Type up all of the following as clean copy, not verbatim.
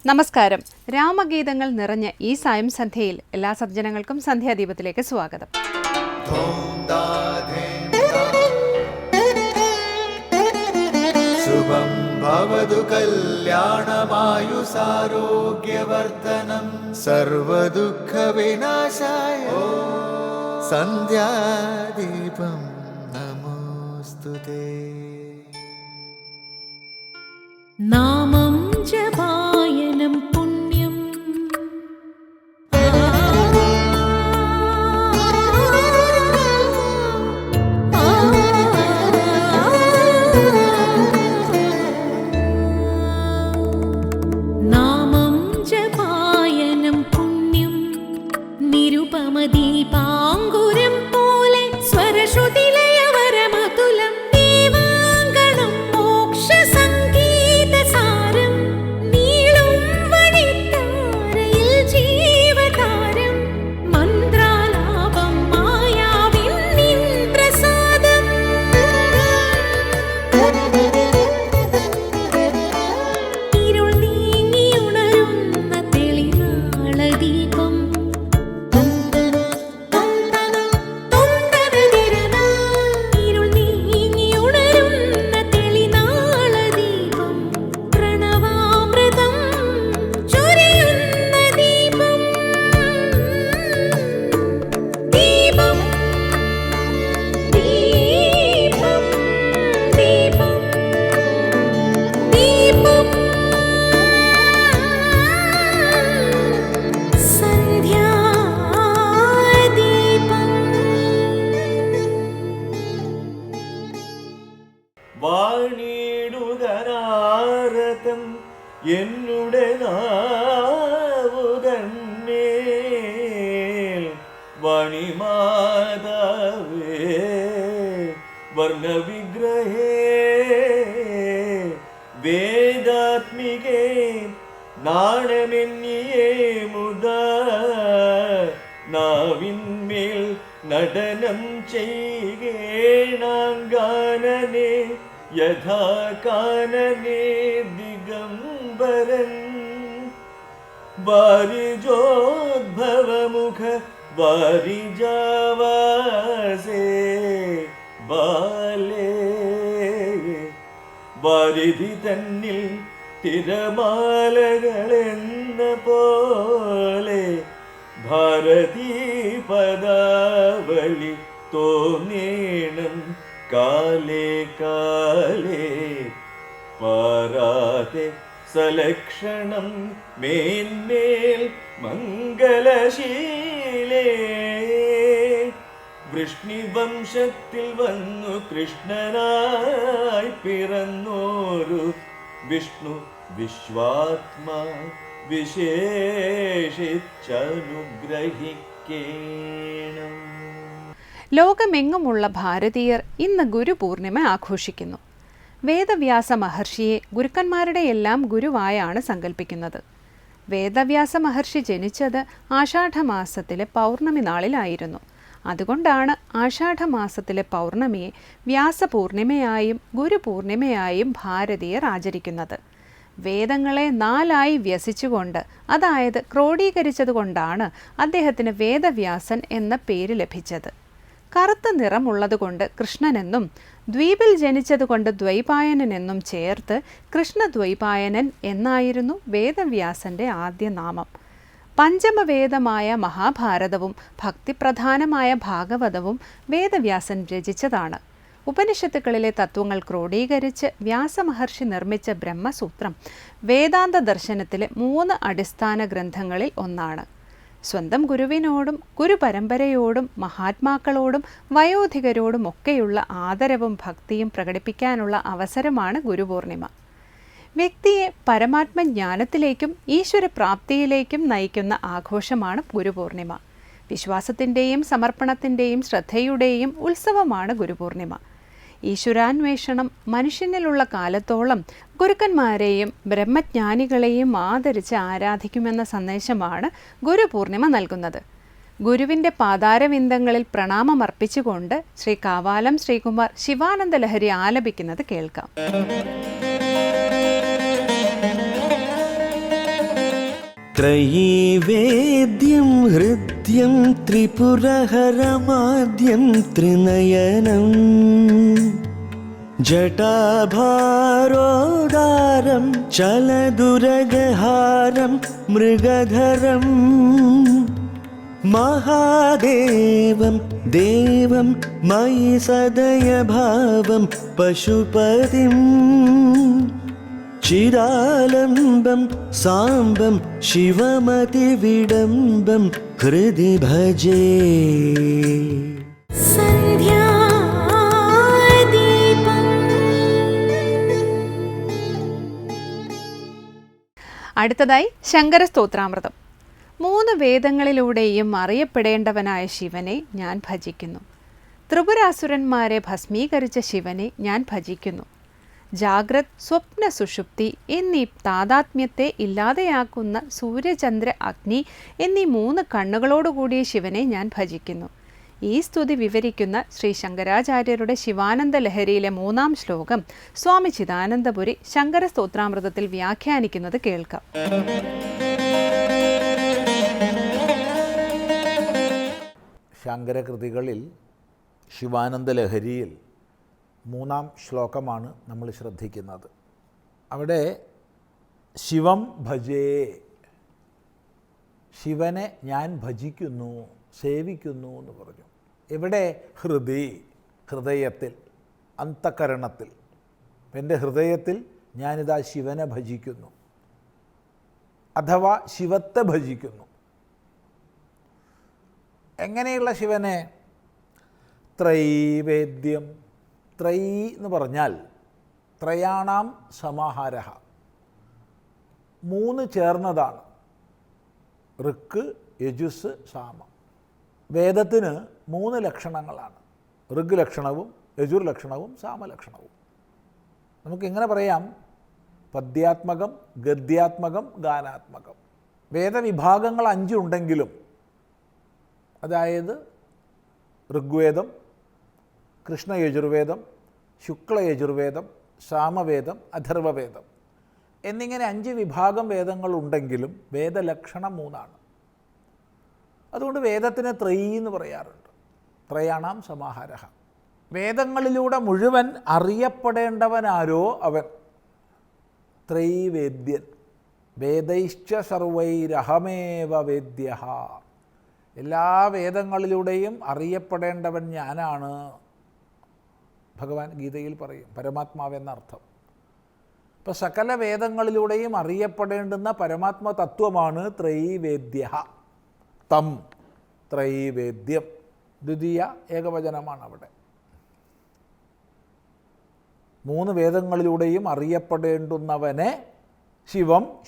നമസ്കാരം. രാമഗീതങ്ങൾ നിറഞ്ഞ ഈ സായം സന്ധ്യയിൽ എല്ലാ സജ്ജനങ്ങൾക്കും സന്ധ്യാദീപത്തിലേക്ക് സ്വാഗതം. ശുഭം ഭവതു കല്യാണമായുസാരോഗ്യവർദ്ധനം സർവദുഃഖ വിനാശായ സന്ധ്യാദീപം നമോസ്തുതേ. നാമം ജപായനം പുണ്യം നാമം ജപായനം പുണ്യം നിരുപമദീപാങ്കുരം പോലെ സ്വരശ്രുതിലയവരമതുലം ദീവാങ്കണം മോക്ഷ വാണിടുകനാരതം എന്നുടെ നാവുകന്മേൽ വണിമാതാവേ വർണ്ണവിഗ്രഹേ വേദാത്മികേ നാണമെന്നിയേ മുദാ നാവിന്മേൽ നടനം ചെയ്യേണാങ്കാനനെ യഥാ കാനനെ ദിഗംബരൻ വാരിജോദ്ഭവമുഖ വാരിജാവാസേ ബാലേ വാരിധി തന്നിൽ തിരമാലകളെന്ന പോലെ ഭാരതീ പദാവലി തോന്നേണം കാലേ കാലേ പാരാതെ സലക്ഷണം മേന്മേൽ മംഗളശീലേ. വൃഷ്ണിവംശത്തിൽ വന്നു കൃഷ്ണനായി പിറന്നോരു വിഷ്ണു വിശ്വാത്മാ വിശേഷിച്ചനുഗ്രഹിക്കേണം. ലോകമെങ്ങുമുള്ള ഭാരതീയർ ഇന്ന് ഗുരുപൂർണിമ ആഘോഷിക്കുന്നു. വേദവ്യാസ മഹർഷിയെ ഗുരുക്കന്മാരുടെ എല്ലാം ഗുരുവായാണ് സങ്കല്പിക്കുന്നത്. വേദവ്യാസ മഹർഷി ജനിച്ചത് ആഷാഢമാസത്തിലെ പൗർണമി നാളിലായിരുന്നു. അതുകൊണ്ടാണ് ആഷാഢമാസത്തിലെ പൗർണമിയെ വ്യാസപൂർണിമയായും ഗുരുപൂർണിമയായും ഭാരതീയർ ആചരിക്കുന്നത്. വേദങ്ങളെ നാലായി വ്യസിച്ചുകൊണ്ട്, അതായത് ക്രോഡീകരിച്ചതുകൊണ്ടാണ് അദ്ദേഹത്തിന് വേദവ്യാസൻ എന്ന പേര് ലഭിച്ചത്. കറുത്ത നിറമുള്ളതുകൊണ്ട് കൃഷ്ണനെന്നും ദ്വീപിൽ ജനിച്ചതുകൊണ്ട് ദ്വൈപായനനെന്നും ചേർത്ത് കൃഷ്ണദ്വൈപായനൻ എന്നായിരുന്നു വേദവ്യാസന്റെ ആദ്യ നാമം. പഞ്ചമവേദമായ മഹാഭാരതവും ഭക്തിപ്രധാനമായ ഭാഗവതവും വേദവ്യാസൻ രചിച്ചതാണ്. ഉപനിഷത്തുക്കളിലെ തത്വങ്ങൾ ക്രോഡീകരിച്ച് വ്യാസമഹർഷി നിർമ്മിച്ച ബ്രഹ്മസൂത്രം വേദാന്ത ദർശനത്തിലെ 3 അടിസ്ഥാന ഗ്രന്ഥങ്ങളിൽ ഒന്നാണ്. സ്വന്തം ഗുരുവിനോടും ഗുരുപരമ്പരയോടും മഹാത്മാക്കളോടും വയോധികരോടും ഒക്കെയുള്ള ആദരവും ഭക്തിയും പ്രകടിപ്പിക്കാനുള്ള അവസരമാണ് ഗുരുപൂർണിമ. വ്യക്തിയെ പരമാത്മജ്ഞാനത്തിലേക്കും ഈശ്വരപ്രാപ്തിയിലേക്കും നയിക്കുന്ന ആഘോഷമാണ് ഗുരുപൂർണിമ. വിശ്വാസത്തിൻ്റെയും സമർപ്പണത്തിൻ്റെയും ശ്രദ്ധയുടെയും ഉത്സവമാണ് ഗുരുപൂർണിമ. ഈശ്വരാന്വേഷണം മനുഷ്യനിലുള്ള കാലത്തോളം ഗുരുക്കന്മാരെയും ബ്രഹ്മജ്ഞാനികളെയും ആദരിച്ച് ആരാധിക്കുമെന്ന സന്ദേശമാണ് ഗുരുപൂർണിമ നൽകുന്നത്. ഗുരുവിൻ്റെ പാതാരവിന്ദങ്ങളിൽ പ്രണാമമർപ്പിച്ചുകൊണ്ട് ശ്രീ കാവാലം ശ്രീകുമാർ ശിവാനന്ദ ലഹരി ആലപിക്കുന്നത് കേൾക്കാം. त्रयीवेद्यं हृद्यं त्रिपुरहरमाद्यं त्रिनयनं जटाभारोदारं चलदुरगहारं मृगधरं महादेवं देवं मयि सदयभावं पशुपतिं चिदालम्बं साम्बं शिवमतिविडम्बं हृदि भजे അടുത്തതായി ശങ്കരസ്തോത്രാമൃതം. 3 വേദങ്ങളിലൂടെയും അറിയപ്പെടേണ്ടവനായ ശിവനെ ഞാൻ ഭജിക്കുന്നു. ത്രിപുരാസുരന്മാരെ ഭസ്മീകരിച്ച ശിവനെ ഞാൻ ഭജിക്കുന്നു. ജാഗ്രത്, സ്വപ്ന, സുഷുപ്തി എന്നീ താതാത്മ്യത്തെ ഇല്ലാതെയാക്കുന്ന സൂര്യചന്ദ്ര അഗ്നി എന്നീ 3 കണ്ണുകളോടുകൂടിയ ശിവനെ ഞാൻ ഭജിക്കുന്നു. ഈ സ്തുതി വിവരിക്കുന്ന ശ്രീ ശങ്കരാചാര്യരുടെ ശിവാനന്ദ ലഹരിയിലെ 3-ാം ശ്ലോകം സ്വാമി ചിദാനന്ദപുരി ശങ്കരസ്തോത്രാമൃതത്തിൽ വ്യാഖ്യാനിക്കുന്നത് കേൾക്കാം. ശങ്കരകൃതികളിൽ ശിവാനന്ദ ലഹരിയിൽ 3-ാം ശ്ലോകമാണ് നമ്മൾ ശ്രദ്ധിക്കുന്നത്. അവിടെ ശിവം ഭജേ, ശിവനെ ഞാൻ ഭജിക്കുന്നു, സേവിക്കുന്നു എന്ന് പറഞ്ഞു. എവിടെ? ഹൃദയത്തിൽ, അന്തഃകരണത്തിൽ. എൻ്റെ ഹൃദയത്തിൽ ഞാനിതാ ശിവനെ ഭജിക്കുന്നു, അഥവാ ശിവത്തെ ഭജിക്കുന്നു. എങ്ങനെയുള്ള ശിവനെ? ത്രൈവേദ്യം. ത്രൈ എന്ന് പറഞ്ഞാൽ ത്രയാണാം സമാഹാരഃ, 3 ചേർന്നതാണ്. ഋക്ക്, യജുസ്, സാമം. വേദത്തിന് 3 ലക്ഷണങ്ങളാണ്. ഋഗ് ലക്ഷണവും യജുർ ലക്ഷണവും സാമലക്ഷണവും. നമുക്കിങ്ങനെ പറയാം, പദ്യാത്മകം, ഗദ്യാത്മകം, ഗാനാത്മകം. വേദവിഭാഗങ്ങൾ 5 ഉണ്ടെങ്കിലും, അതായത് ഋഗ്വേദം, കൃഷ്ണയജുർവേദം, ശുക്ലയജുർവേദം, സാമവേദം, അഥർവവേദം എന്നിങ്ങനെ 5 വിഭാഗം വേദങ്ങളുണ്ടെങ്കിലും വേദലക്ഷണം 3 അതുകൊണ്ട് വേദത്തിന് ത്രയീ എന്ന് പറയാറുണ്ട്. ത്രയാണാം സമാഹാരഃ. വേദങ്ങളിലൂടെ മുഴുവൻ അറിയപ്പെടേണ്ടവനാരോ അവൻ ത്രൈവേദ്യൻ. വേദൈശ്ച സർവൈരഹമേവ വേദ്യഃ. എല്ലാ വേദങ്ങളിലൂടെയും അറിയപ്പെടേണ്ടവൻ ഞാനാണ്. ഭഗവാൻ ഗീതയിൽ പറയും, പരമാത്മാവെന്നർത്ഥം. ഇപ്പോൾ സകല വേദങ്ങളിലൂടെയും അറിയപ്പെടേണ്ടുന്ന പരമാത്മ തത്വമാണ് ത്രൈവേദ്യഃ. തം ത്രൈവേദ്യം. ദ്വിതീയ ഏകവചനമാണ് അവിടെ. 3 വേദങ്ങളിലൂടെയും അറിയപ്പെടേണ്ടുന്നവനെ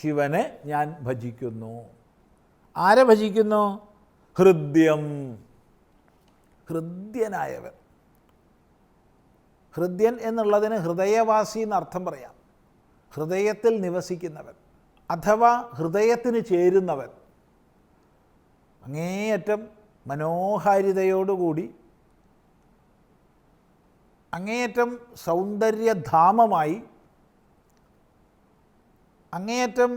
ശിവനെ ഞാൻ ഭജിക്കുന്നു. ആരെ ഭജിക്കുന്നു? ഹൃദ്യം, ഹൃദ്യനായവൻ. ഹൃദ്യൻ എന്നുള്ളതിന് ഹൃദയവാസി എന്നർത്ഥം പറയാം. ഹൃദയത്തിൽ നിവസിക്കുന്നവൻ അഥവാ ഹൃദയത്തിന് ചേരുന്നവൻ. അങ്ങേയറ്റം മനോഹാരിതയോടുകൂടി, അങ്ങേയറ്റം സൗന്ദര്യധാമമായി, അങ്ങേയറ്റം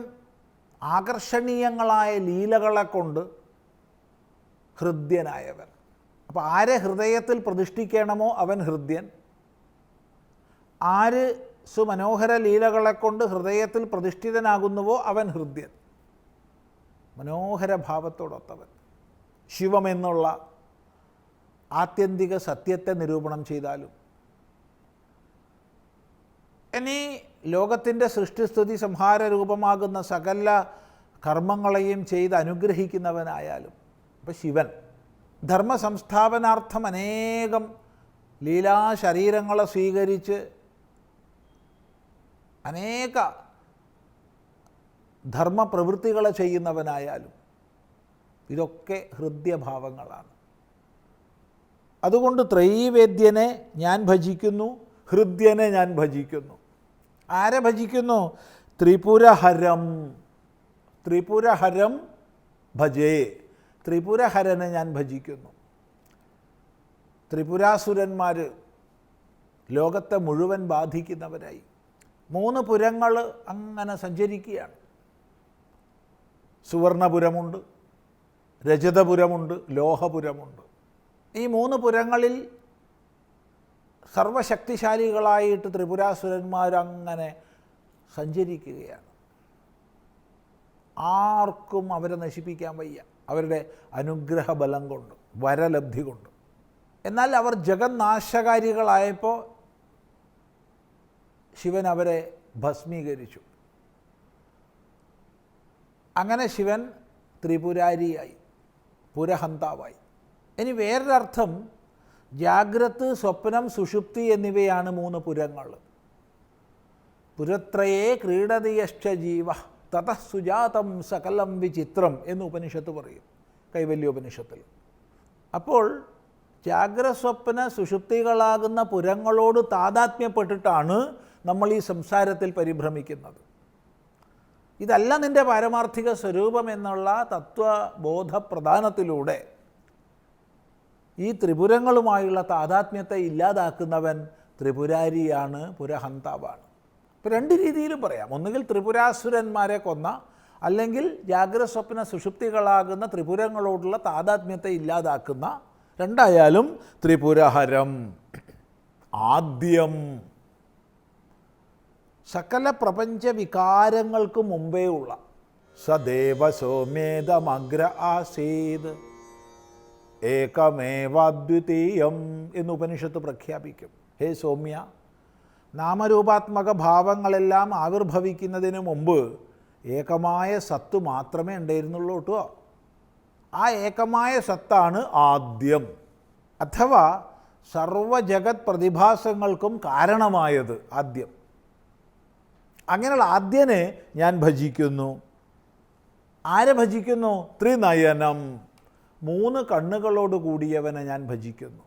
ആകർഷണീയങ്ങളായ ലീലകളെ കൊണ്ട് ഹൃദ്യനായവൻ. അപ്പോൾ ആരെ ഹൃദയത്തിൽ പ്രതിഷ്ഠിക്കണമോ അവൻ ഹൃദ്യൻ. ആര് സുമനോഹര ലീലകളെ കൊണ്ട് ഹൃദയത്തിൽ പ്രതിഷ്ഠിതനാകുന്നുവോ അവൻ ഹൃദ്യൻ. മനോഹര ഭാവത്തോടൊത്തവൻ. ശിവമെന്നുള്ള ആത്യന്തിക സത്യത്തെ നിരൂപണം ചെയ്താലും, ഇനി ലോകത്തിൻ്റെ സൃഷ്ടിസ്ഥിതി സംഹാര രൂപമാകുന്ന സകല കർമ്മങ്ങളെയും ചെയ്ത് അനുഗ്രഹിക്കുന്നവനായാലും, അപ്പോൾ ശിവൻ ധർമ്മ സംസ്ഥാപനാർത്ഥം അനേകം ലീലാശരീരങ്ങളെ സ്വീകരിച്ച് അനേക ധർമ്മപ്രവൃത്തികളെ ചെയ്യുന്നവനായാലും ഇതൊക്കെ ഹൃദ്യഭാവങ്ങളാണ്. അതുകൊണ്ട് ത്രൈവേദ്യനെ ഞാൻ ഭജിക്കുന്നു, ഹൃദ്യനെ ഞാൻ ഭജിക്കുന്നു. ആരെ ഭജിക്കുന്നു? ത്രിപുരഹരം. ത്രിപുരഹരം ഭജേ. ത്രിപുരഹരനെ ഞാൻ ഭജിക്കുന്നു. ത്രിപുരാസുരന്മാർ ലോകത്തെ മുഴുവൻ ബാധിക്കുന്നവരായി 3 പുരങ്ങൾ അങ്ങനെ സഞ്ചരിക്കുകയാണ്. സുവർണപുരമുണ്ട്, രജതപുരമുണ്ട്, ലോഹപുരമുണ്ട്. ഈ 3 പുരങ്ങളിൽ സർവശക്തിശാലികളായിട്ട് ത്രിപുരാസുരന്മാരങ്ങനെ സഞ്ചരിക്കുകയാണ്. ആർക്കും അവരെ നശിപ്പിക്കാൻ വയ്യ, അവരുടെ അനുഗ്രഹ ബലം കൊണ്ട്, വരലബ്ധി കൊണ്ട്. എന്നാൽ അവർ ജഗന്നാശകാരികളായപ്പോൾ ശിവൻ അവരെ ഭസ്മീകരിച്ചു. അങ്ങനെ ശിവൻ ത്രിപുരാരിയായി, പുരഹന്താവായി. ഇനി വേറൊരർത്ഥം, ജാഗ്രത്, സ്വപ്നം, സുഷുപ്തി എന്നിവയാണ് 3 പുരങ്ങൾ. പുരത്രയേ ക്രീഡതിയശ്ച ജീവ തതഃ സുജാതം സകലം വിചിത്രം എന്ന് ഉപനിഷത്ത് പറയും, കൈവല്യോപനിഷത്തിൽ. അപ്പോൾ ജാഗ്രസ്വപ്ന സുഷുപ്തികളാകുന്ന പുരങ്ങളോട് താതാത്മ്യപ്പെട്ടിട്ടാണ് നമ്മൾ ഈ സംസാരത്തിൽ പരിഭ്രമിക്കുന്നത്. ഇതല്ല നിൻ്റെ പാരമാർത്ഥിക സ്വരൂപം എന്നുള്ള തത്വബോധപ്രധാനത്തിലൂടെ ഈ ത്രിപുരങ്ങളുമായുള്ള താതാത്മ്യത്തെ ഇല്ലാതാക്കുന്നവൻ ത്രിപുരാരിയാണ്, പുരഹന്താവാണ്. ഇപ്പോൾ 2 രീതിയിലും പറയാം. ഒന്നുകിൽ ത്രിപുരാസുരന്മാരെ കൊന്ന, അല്ലെങ്കിൽ ജാഗ്രസ്വപ്ന സുഷുപ്തികളാകുന്ന ത്രിപുരങ്ങളോടുള്ള താതാത്മ്യത്തെ ഇല്ലാതാക്കുന്ന. രണ്ടായാലും ത്രിപുരഹരം, ആദ്യം. സകല പ്രപഞ്ച വികാരങ്ങൾക്ക് മുമ്പേ ഉള്ള സദേവ സോമേതമഗ്ര ആസീത് ഏകമേവാദ്വിതീയം എന്ന് ഉപനിഷത്ത് പ്രഖ്യാപിക്കും. ഹേ സൗമ്യ, നാമരൂപാത്മക ഭാവങ്ങളെല്ലാം ആവിർഭവിക്കുന്നതിന് മുമ്പ് ഏകമായ സത്ത് മാത്രമേ ഉണ്ടായിരുന്നുള്ളൂ കേട്ടോ. ആ ഏകമായ സത്താണ് ആദ്യം, അഥവാ സർവജഗത് പ്രതിഭാസങ്ങൾക്കും കാരണമായത് ആദ്യം. അങ്ങനെയുള്ള ആദ്യനെ ഞാൻ ഭജിക്കുന്നു. ആരെ ഭജിക്കുന്നു? ത്രിനയനം, 3 കണ്ണുകളോട് കൂടിയവനെ ഞാൻ ഭജിക്കുന്നു.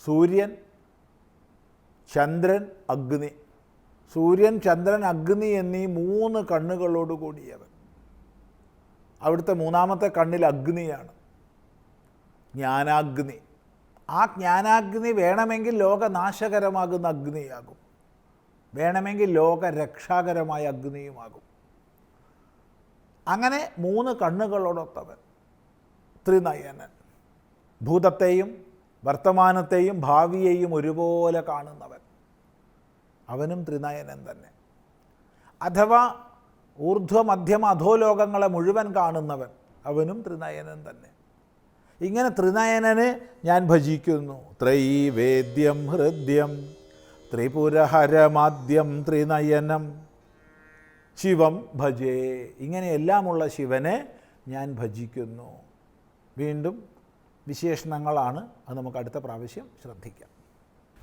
സൂര്യൻ, ചന്ദ്രൻ, അഗ്നി. സൂര്യൻ, ചന്ദ്രൻ, അഗ്നി എന്നീ 3 കണ്ണുകളോട് കൂടിയവൻ. അവിടുത്തെ 3ാമത്തെ കണ്ണിൽ അഗ്നിയാണ്, ജ്ഞാനാഗ്നി. ആ ജ്ഞാനാഗ്നി വേണമെങ്കിൽ ലോകനാശകരമാകുന്ന അഗ്നിയാകും, വേണമെങ്കിൽ ലോകരക്ഷാകരമായ അഗ്നിയുമാകും. അങ്ങനെ 3 കണ്ണുകളോടൊത്തവൻ ത്രിനയനൻ. ഭൂതത്തെയും വർത്തമാനത്തെയും ഭാവിയെയും ഒരുപോലെ കാണുന്നവൻ, അവനും ത്രിനയനൻ തന്നെ. അഥവാ ഊർധ്വ മധ്യമ അധോലോകങ്ങളെ മുഴുവൻ കാണുന്നവൻ, അവനും ത്രിനയനൻ തന്നെ. ഇങ്ങനെ ത്രിനയനന് ഞാൻ ഭജിക്കുന്നു. ത്രൈവേദ്യം ഹൃദ്യം ത്രിപുരഹരമാദ്യം ത്രിനയനം ശിവം ഭജേ. ഇങ്ങനെയെല്ലാമുള്ള ശിവനെ ഞാൻ ഭജിക്കുന്നു. വീണ്ടും വിശേഷണങ്ങളാണ്, അത് നമുക്ക് അടുത്ത പ്രാവശ്യം ശ്രദ്ധിക്കാം.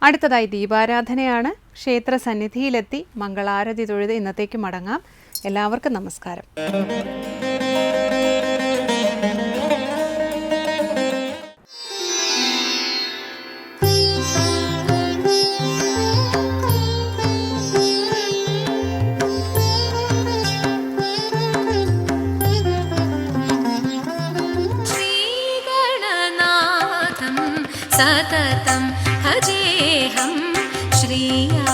അടുത്തതായി ദീപാരാധനയാണ്. ക്ഷേത്ര സന്നിധിയിലെത്തി മംഗളാരതി തൊഴുത് ഇന്നത്തേക്ക് മടങ്ങാം. എല്ലാവർക്കും നമസ്കാരം. सततं भजेऽहं श्रीयादिकेशव